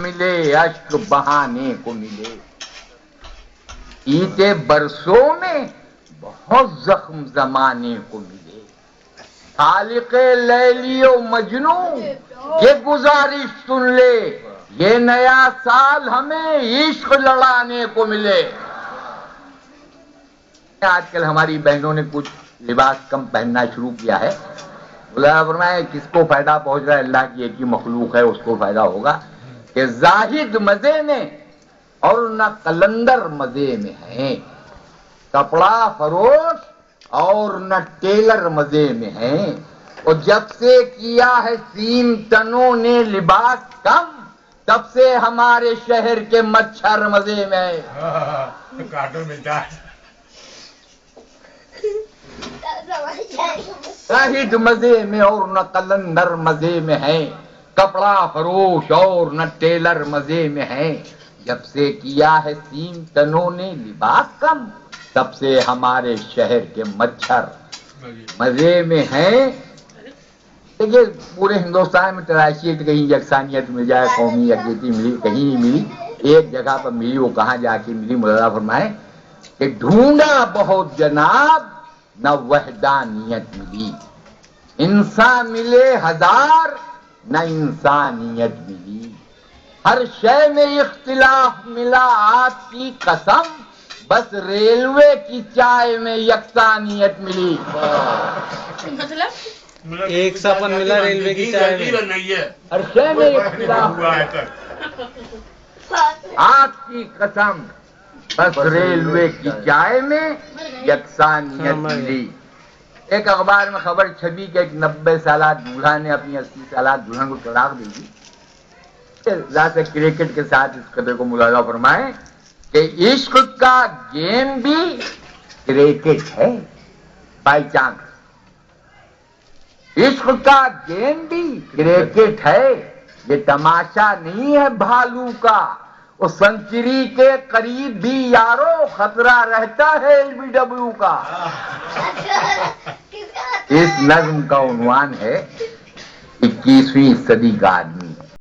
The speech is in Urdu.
ملے اشک بہانے کو ملے، ایتے برسوں میں بہت زخم زمانے کو ملے، خالق لیلی و مجنو یہ گزارش سن لے، یہ نیا سال ہمیں عشق لڑانے کو ملے۔ آج کل ہماری بہنوں نے کچھ لباس کم پہننا شروع کیا ہے، اللہ فرمائے کس کو فائدہ پہنچ رہا ہے؟ اللہ کی ایک ہی مخلوق ہے، اس کو فائدہ ہوگا کہ زاہد مزے میں اور نہ قلندر مزے میں ہیں، کپڑا فروش اور نہ ٹیلر مزے میں ہیں، اور جب سے کیا ہے سیم تنوں نے لباس کم، تب سے ہمارے شہر کے مچھر مزے میں ہے۔ کاٹو ملتا ہے زاہد مزے میں اور نہ قلندر مزے میں ہے، کپڑا فروش اور نہ ٹیلر مزے میں ہے، جب سے کیا ہے سیم تنوں نے لباس کم، تب سے ہمارے شہر کے مچھر مزے میں ہیں۔ دیکھیے پورے ہندوستان میں تلاشی کہیں یکسانیت مل جائے، قومی یکجہتی ملی، کہیں نہیں ملی، ایک جگہ پر ملی، وہ کہاں جا کے ملی؟ مولانا فرمائے کہ ڈھونڈا بہت جناب نہ وحدانیت ملی، انسان ملے ہزار نہ انسانیت ملی، ہر شے میں اختلاف ملا آپ کی قسم، بس ریلوے کی چائے میں یکسانیت ملی۔ مطلب ایک ساپن ملا ریلوے کی چائے میں، ہر شے میں اختلاف آپ کی قسم، بس ریلوے کی چائے میں یکسانیت ملی۔ ایک اخبار میں خبر چھپی کہ ایک 90 سالہ دولہا نے اپنی 80 سالہ دلہن کو طلاق دے دی۔ ذات کرکٹ کے ساتھ اس قدر کو ملاحظہ فرمائیں کہ عشق کا گیم بھی کرکٹ ہے، بائی چانس عشق کا گیم بھی کرکٹ ہے، یہ تماشا نہیں ہے بھالو کا، اس سنچری کے قریب بھی یارو خطرہ رہتا ہے LBW کا۔ اس نظم کا عنوان ہے 21ویں صدی کا آدمی۔